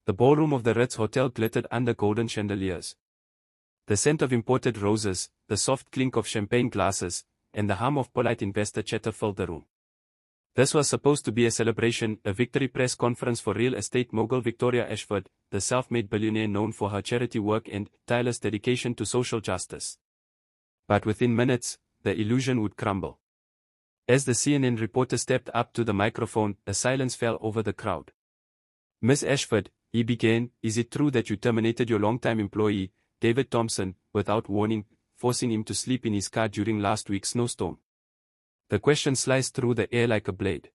The ballroom of the Ritz Hotel glittered under golden chandeliers. The scent of imported roses, the soft clink of champagne glasses, and the hum of polite investor chatter filled the room. This was supposed to be a celebration, a victory press conference for real estate mogul Victoria Ashford, the self-made billionaire known for her charity work and tireless dedication to social justice. But within minutes, the illusion would crumble. As the CNN reporter stepped up to the microphone, a silence fell over the crowd. "Miss Ashford," he began, "is it true that you terminated your longtime employee, David Thompson, without warning, forcing him to sleep in his car during last week's snowstorm?" The question sliced through the air like a blade.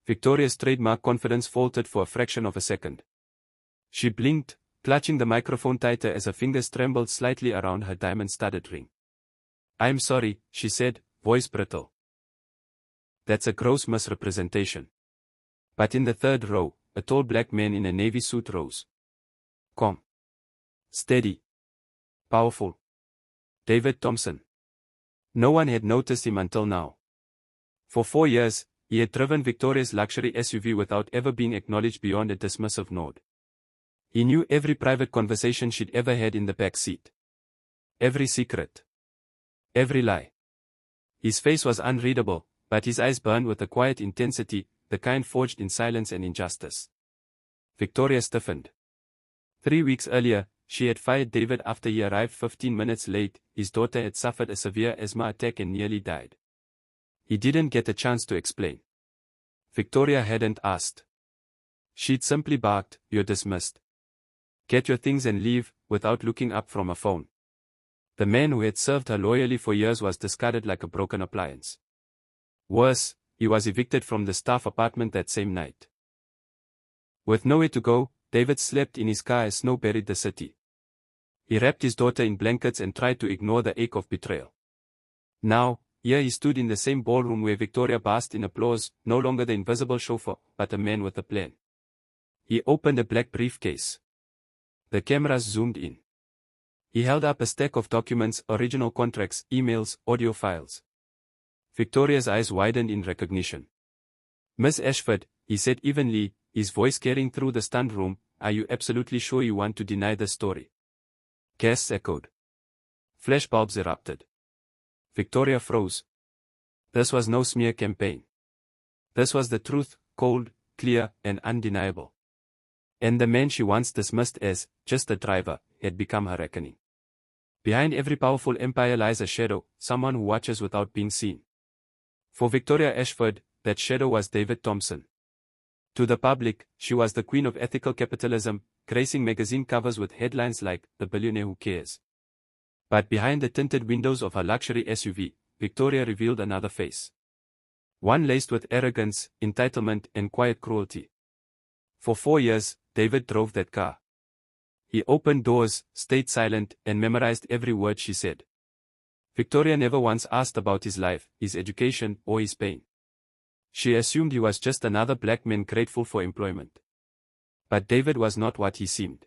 Victoria's trademark confidence faltered for a fraction of a second. She blinked, clutching the microphone tighter as her fingers trembled slightly around her diamond-studded ring. "I'm sorry," she said, voice brittle. "That's a gross misrepresentation." But in the third row, a tall black man in a navy suit rose. "Calm. Steady. Powerful. David Thompson." No one had noticed him until now. For 4 years, he had driven Victoria's luxury SUV without ever being acknowledged beyond a dismissive nod. He knew every private conversation she'd ever had in the back seat. Every secret. Every lie. His face was unreadable, but his eyes burned with a quiet intensity, the kind forged in silence and injustice. Victoria stiffened. 3 weeks earlier, she had fired David after he arrived 15 minutes late. His daughter had suffered a severe asthma attack and nearly died. He didn't get a chance to explain. Victoria hadn't asked. She'd simply barked, "You're dismissed. Get your things and leave," without looking up from a phone. The man who had served her loyally for years was discarded like a broken appliance. Worse, he was evicted from the staff apartment that same night. With nowhere to go, David slept in his car as snow buried the city. He wrapped his daughter in blankets and tried to ignore the ache of betrayal. Now, here he stood in the same ballroom where Victoria basked in applause, no longer the invisible chauffeur, but a man with a plan. He opened a black briefcase. The cameras zoomed in. He held up a stack of documents, original contracts, emails, audio files. Victoria's eyes widened in recognition. "Miss Ashford," he said evenly, his voice carrying through the stunned room, "are you absolutely sure you want to deny the story?" Gasps echoed. Flashbulbs erupted. Victoria froze. This was no smear campaign. This was the truth, cold, clear, and undeniable. And the man she once dismissed as just a driver had become her reckoning. Behind every powerful empire lies a shadow, someone who watches without being seen. For Victoria Ashford, that shadow was David Thompson. To the public, she was the queen of ethical capitalism, gracing magazine covers with headlines like "The Billionaire Who Cares." But behind the tinted windows of her luxury SUV, Victoria revealed another face. One laced with arrogance, entitlement, and quiet cruelty. For 4 years, David drove that car. He opened doors, stayed silent, and memorized every word she said. Victoria never once asked about his life, his education, or his pain. She assumed he was just another black man grateful for employment. But David was not what he seemed.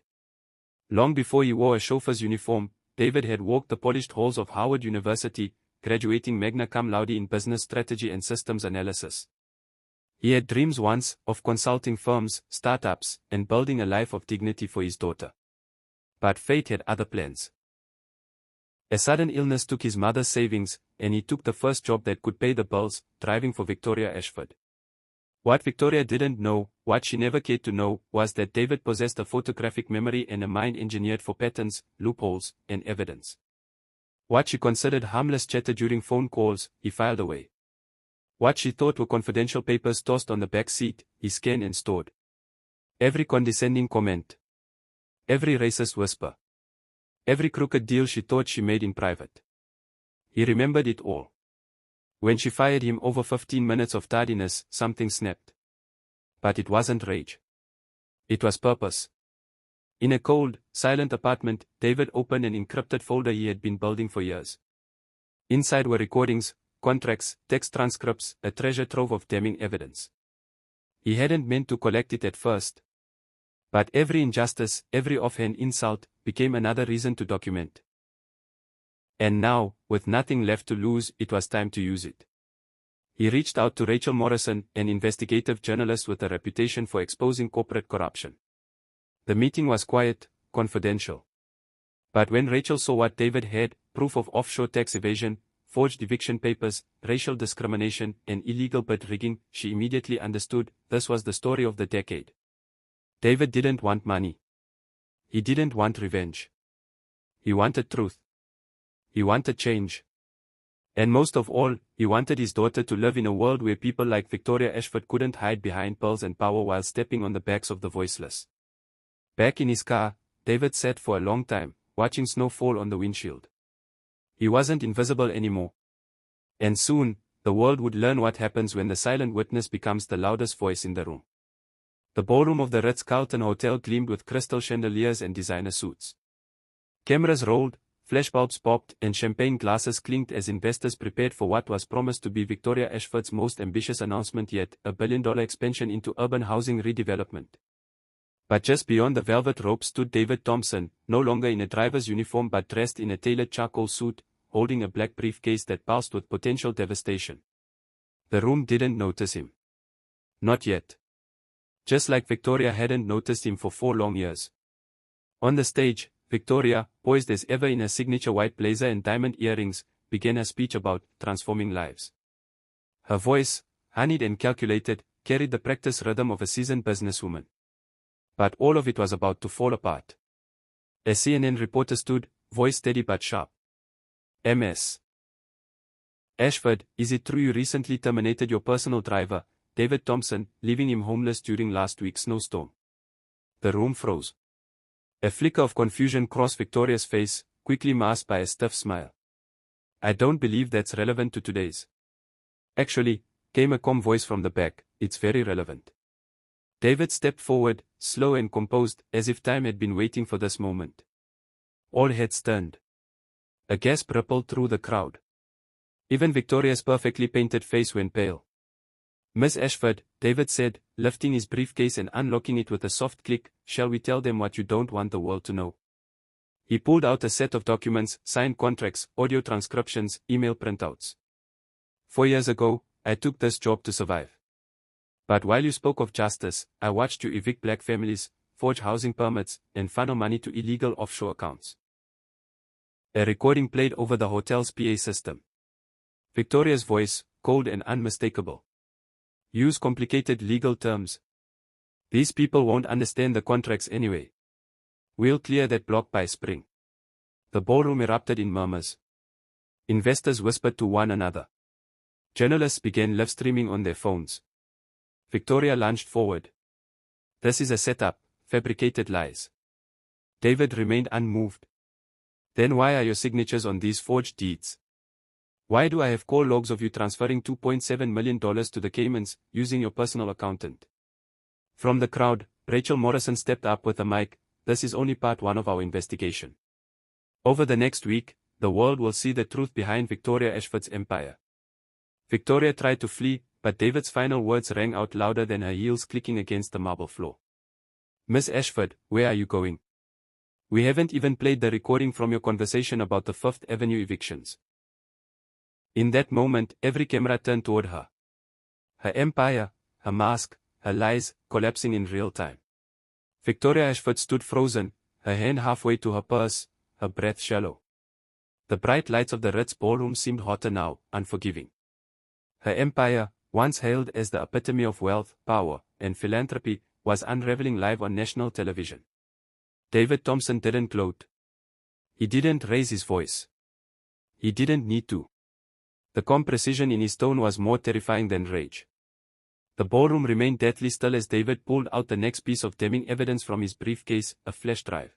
Long before he wore a chauffeur's uniform, David had walked the polished halls of Howard University, graduating magna cum laude in business strategy and systems analysis. He had dreams once of consulting firms, startups, and building a life of dignity for his daughter. But fate had other plans. A sudden illness took his mother's savings, and he took the first job that could pay the bills, driving for Victoria Ashford. What Victoria didn't know, what she never cared to know, was that David possessed a photographic memory and a mind engineered for patterns, loopholes, and evidence. What she considered harmless chatter during phone calls, he filed away. What she thought were confidential papers tossed on the back seat, he scanned and stored. Every condescending comment. Every racist whisper. Every crooked deal she thought she made in private. He remembered it all. When she fired him over 15 minutes of tardiness, something snapped. But it wasn't rage. It was purpose. In a cold, silent apartment, David opened an encrypted folder he had been building for years. Inside were recordings, contracts, text transcripts, a treasure trove of damning evidence. He hadn't meant to collect it at first. But every injustice, every offhand insult, became another reason to document. And now, with nothing left to lose, it was time to use it. He reached out to Rachel Morrison, an investigative journalist with a reputation for exposing corporate corruption. The meeting was quiet, confidential. But when Rachel saw what David had, proof of offshore tax evasion, forged eviction papers, racial discrimination, and illegal bid rigging, she immediately understood this was the story of the decade. David didn't want money. He didn't want revenge. He wanted truth. He wanted change. And most of all, he wanted his daughter to live in a world where people like Victoria Ashford couldn't hide behind pearls and power while stepping on the backs of the voiceless. Back in his car, David sat for a long time, watching snow fall on the windshield. He wasn't invisible anymore. And soon, the world would learn what happens when the silent witness becomes the loudest voice in the room. The ballroom of the Ritz-Carlton Hotel gleamed with crystal chandeliers and designer suits. Cameras rolled, flashbulbs popped, and champagne glasses clinked as investors prepared for what was promised to be Victoria Ashford's most ambitious announcement yet, a billion-dollar expansion into urban housing redevelopment. But just beyond the velvet rope stood David Thompson, no longer in a driver's uniform but dressed in a tailored charcoal suit, holding a black briefcase that pulsed with potential devastation. The room didn't notice him. Not yet. Just like Victoria hadn't noticed him for 4 long years. On the stage, Victoria, poised as ever in her signature white blazer and diamond earrings, began her speech about transforming lives. Her voice, honeyed and calculated, carried the practiced rhythm of a seasoned businesswoman. But all of it was about to fall apart. A CNN reporter stood, voice steady but sharp. Ms. Ashford, is it true you recently terminated your personal driver, David Thompson, leaving him homeless during last week's snowstorm? The room froze. A flicker of confusion crossed Victoria's face, quickly masked by a stiff smile. I don't believe that's relevant to today's. Actually, came a calm voice from the back, it's very relevant. David stepped forward, slow and composed, as if time had been waiting for this moment. All heads turned. A gasp rippled through the crowd. Even Victoria's perfectly painted face went pale. Miss Ashford, David said, lifting his briefcase and unlocking it with a soft click, shall we tell them what you don't want the world to know? He pulled out a set of documents, signed contracts, audio transcriptions, email printouts. 4 years ago, I took this job to survive. But while you spoke of justice, I watched you evict black families, forge housing permits, and funnel money to illegal offshore accounts. A recording played over the hotel's PA system. Victoria's voice, cold and unmistakable. Use complicated legal terms. These people won't understand the contracts anyway. We'll clear that block by spring. The ballroom erupted in murmurs. Investors whispered to one another. Journalists began live streaming on their phones. Victoria lunged forward. This is a setup, fabricated lies. David remained unmoved. Then why are your signatures on these forged deeds? Why do I have call logs of you transferring $2.7 million to the Caymans, using your personal accountant? From the crowd, Rachel Morrison stepped up with a mic. This is only part 1 of our investigation. Over the next week, the world will see the truth behind Victoria Ashford's empire. Victoria tried to flee, but David's final words rang out louder than her heels clicking against the marble floor. Miss Ashford, where are you going? We haven't even played the recording from your conversation about the 5th Avenue evictions. In that moment, every camera turned toward her. Her empire, her mask, her lies, collapsing in real time. Victoria Ashford stood frozen, her hand halfway to her purse, her breath shallow. The bright lights of the Ritz ballroom seemed hotter now, unforgiving. Her empire, once hailed as the epitome of wealth, power, and philanthropy, was unraveling live on national television. David Thompson didn't gloat. He didn't raise his voice. He didn't need to. The calm precision in his tone was more terrifying than rage. The ballroom remained deathly still as David pulled out the next piece of damning evidence from his briefcase, a flash drive.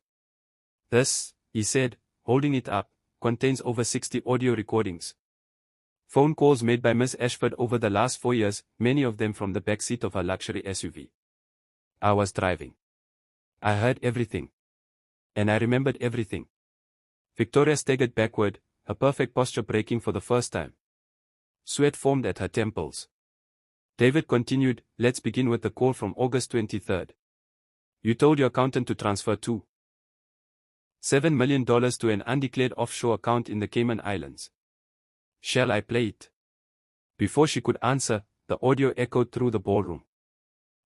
This, he said, holding it up, contains over 60 audio recordings. Phone calls made by Miss Ashford over the last 4 years, many of them from the backseat of her luxury SUV. I was driving. I heard everything. And I remembered everything. Victoria staggered backward, her perfect posture breaking for the first time. Sweat formed at her temples. David continued, let's begin with the call from August 23rd. You told your accountant to transfer $2.7 million to an undeclared offshore account in the Cayman Islands. Shall I play it? Before she could answer, the audio echoed through the ballroom.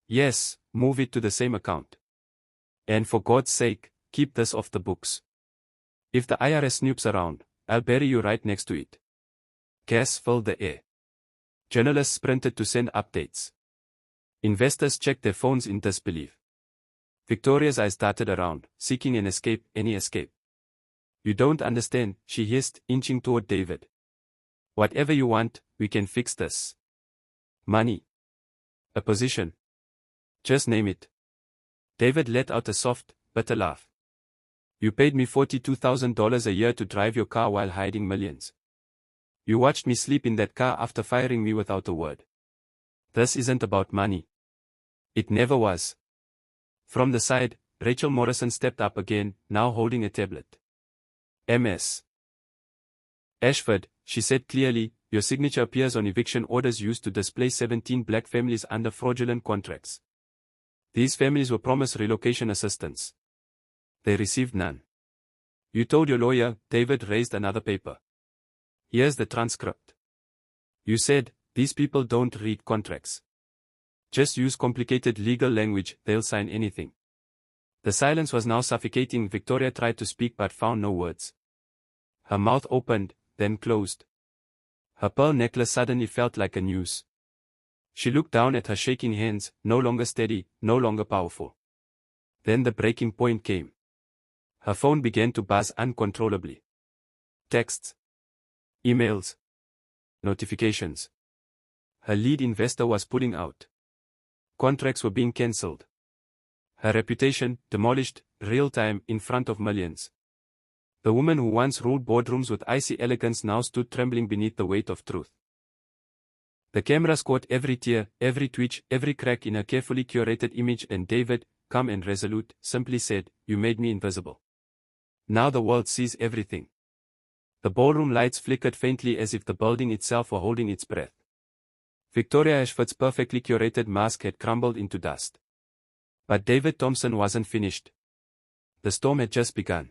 Yes, move it to the same account. And for God's sake, keep this off the books. If the IRS snoops around, I'll bury you right next to it. Gas filled the air. Journalists sprinted to send updates. Investors checked their phones in disbelief. Victoria's eyes darted around, seeking an escape, any escape. You don't understand, she hissed, inching toward David. Whatever you want, we can fix this. Money. A position. Just name it. David let out a soft, bitter laugh. You paid me $42,000 a year to drive your car while hiding millions. You watched me sleep in that car after firing me without a word. This isn't about money. It never was. From the side, Rachel Morrison stepped up again, now holding a tablet. MS. Ashford, she said clearly, your signature appears on eviction orders used to displace 17 black families under fraudulent contracts. These families were promised relocation assistance. They received none. You told your lawyer. David raised another paper. Here's the transcript. You said, these people don't read contracts. Just use complicated legal language, they'll sign anything. The silence was now suffocating. Victoria tried to speak but found no words. Her mouth opened, then closed. Her pearl necklace suddenly felt like a noose. She looked down at her shaking hands, no longer steady, no longer powerful. Then the breaking point came. Her phone began to buzz uncontrollably. Texts. Emails. Notifications. Her lead investor was pulling out. Contracts were being cancelled. Her reputation, demolished, real-time, in front of millions. The woman who once ruled boardrooms with icy elegance now stood trembling beneath the weight of truth. The cameras caught every tear, every twitch, every crack in her carefully curated image, and David, calm and resolute, simply said, you made me invisible. Now the world sees everything. The ballroom lights flickered faintly as if the building itself were holding its breath. Victoria Ashford's perfectly curated mask had crumbled into dust. But David Thompson wasn't finished. The storm had just begun.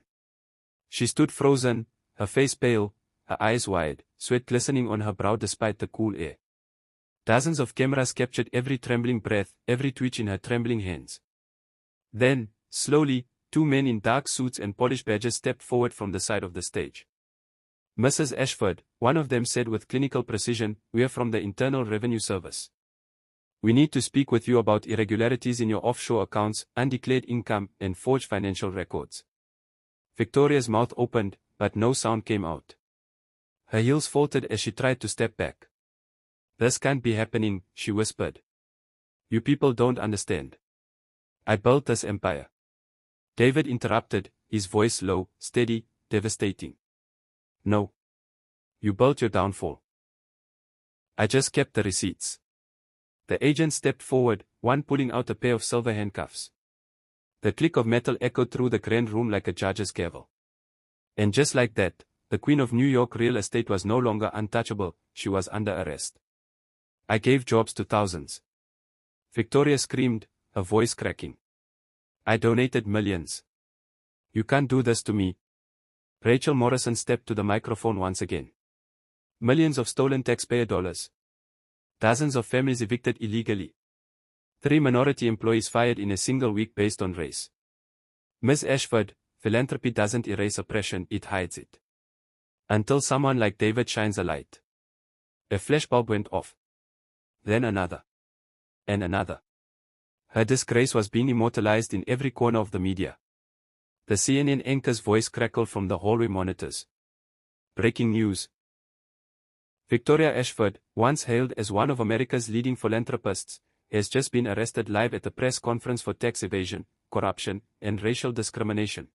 She stood frozen, her face pale, her eyes wide, sweat glistening on her brow despite the cool air. Dozens of cameras captured every trembling breath, every twitch in her trembling hands. Then, slowly, two men in dark suits and polished badges stepped forward from the side of the stage. Mrs. Ashford, one of them said with clinical precision, we are from the Internal Revenue Service. We need to speak with you about irregularities in your offshore accounts, undeclared income, and forged financial records. Victoria's mouth opened, but no sound came out. Her heels faltered as she tried to step back. This can't be happening, she whispered. You people don't understand. I built this empire. David interrupted, his voice low, steady, devastating. No. You built your downfall. I just kept the receipts. The agent stepped forward, one pulling out a pair of silver handcuffs. The click of metal echoed through the grand room like a judge's gavel. And just like that, the Queen of New York real estate was no longer untouchable, she was under arrest. I gave jobs to thousands. Victoria screamed, her voice cracking. I donated millions. You can't do this to me. Rachel Morrison stepped to the microphone once again. Millions of stolen taxpayer dollars. Dozens of families evicted illegally. 3 minority employees fired in a single week based on race. Ms. Ashford, philanthropy doesn't erase oppression, it hides it. Until someone like David shines a light. A flashbulb went off. Then another. And another. Her disgrace was being immortalized in every corner of the media. The CNN anchor's voice crackled from the hallway monitors. Breaking news. Victoria Ashford, once hailed as one of America's leading philanthropists, has just been arrested live at a press conference for tax evasion, corruption, and racial discrimination.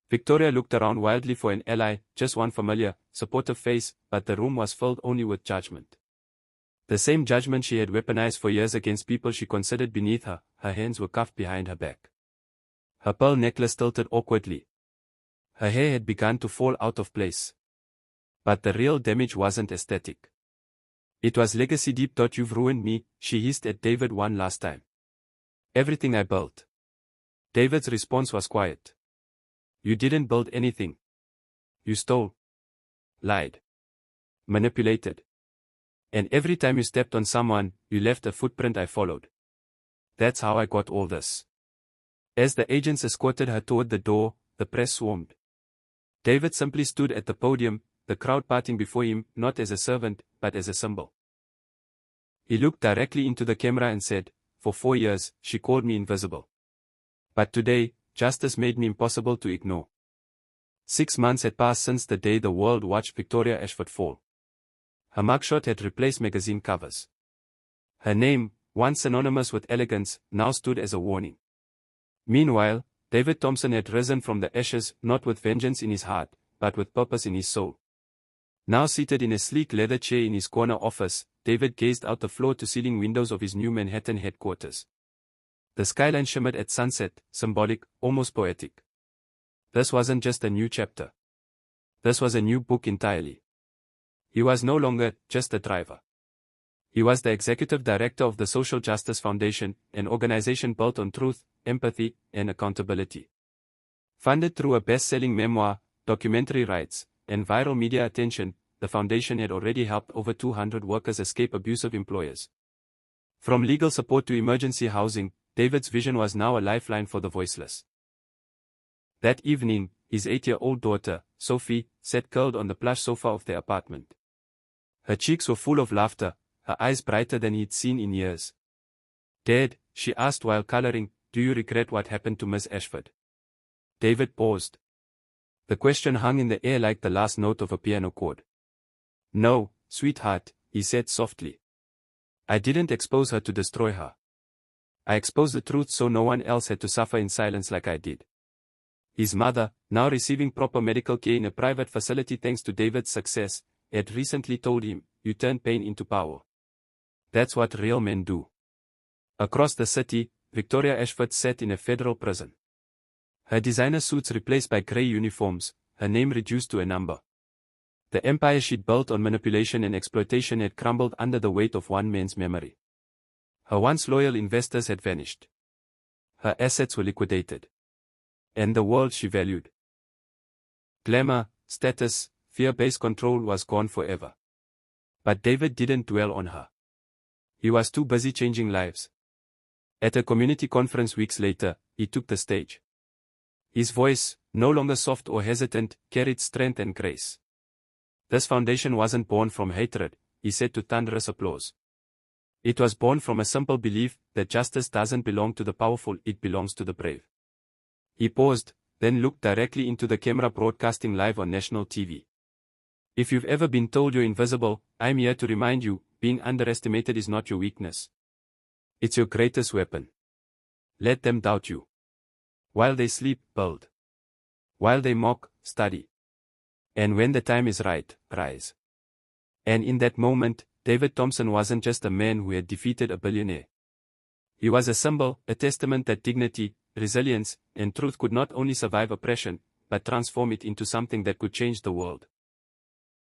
Victoria looked around wildly for an ally, just one familiar, supportive face, but the room was filled only with judgment. The same judgment she had weaponized for years against people she considered beneath her. Her hands were cuffed behind her back. Her pearl necklace tilted awkwardly. Her hair had begun to fall out of place. But the real damage wasn't aesthetic. It was legacy deep. You've ruined me, she hissed at David one last time. Everything I built. David's response was quiet. You didn't build anything. You stole. Lied. Manipulated. And every time you stepped on someone, you left a footprint I followed. That's how I got all this. As the agents escorted her toward the door, the press swarmed. David simply stood at the podium, the crowd parting before him, not as a servant, but as a symbol. He looked directly into the camera and said, "For 4 years, she called me invisible. But today, justice made me impossible to ignore." 6 months had passed since the day the world watched Victoria Ashford fall. Her mugshot had replaced magazine covers. Her name, once synonymous with elegance, now stood as a warning. Meanwhile, David Thompson had risen from the ashes, not with vengeance in his heart, but with purpose in his soul. Now seated in a sleek leather chair in his corner office, David gazed out the floor-to-ceiling windows of his new Manhattan headquarters. The skyline shimmered at sunset, symbolic, almost poetic. This wasn't just a new chapter. This was a new book entirely. He was no longer just a driver. He was the executive director of the Social Justice Foundation, an organization built on truth, empathy, and accountability. Funded through a best-selling memoir, documentary rights, and viral media attention, the foundation had already helped over 200 workers escape abusive employers. From legal support to emergency housing, David's vision was now a lifeline for the voiceless. That evening, his 8-year-old daughter, Sophie, sat curled on the plush sofa of their apartment. Her cheeks were full of laughter, her eyes brighter than he'd seen in years. "Dad," she asked while coloring, "do you regret what happened to Miss Ashford?" David paused. The question hung in the air like the last note of a piano chord. "No, sweetheart," he said softly. "I didn't expose her to destroy her. I exposed the truth so no one else had to suffer in silence like I did." His mother, now receiving proper medical care in a private facility thanks to David's success, had recently told him, "You turn pain into power. That's what real men do." Across the city, Victoria Ashford sat in a federal prison. Her designer suits replaced by grey uniforms, her name reduced to a number. The empire she'd built on manipulation and exploitation had crumbled under the weight of one man's memory. Her once loyal investors had vanished. Her assets were liquidated. And the world she valued. Glamour, status, fear-based control was gone forever. But David didn't dwell on her. He was too busy changing lives. At a community conference weeks later, he took the stage. His voice, no longer soft or hesitant, carried strength and grace. "This foundation wasn't born from hatred," he said to thunderous applause. "It was born from a simple belief that justice doesn't belong to the powerful, it belongs to the brave." He paused, then looked directly into the camera broadcasting live on national TV. "If you've ever been told you're invisible, I'm here to remind you, being underestimated is not your weakness. It's your greatest weapon. Let them doubt you. While they sleep, build. While they mock, study. And when the time is right, rise." And in that moment, David Thompson wasn't just a man who had defeated a billionaire. He was a symbol, a testament that dignity, resilience, and truth could not only survive oppression, but transform it into something that could change the world.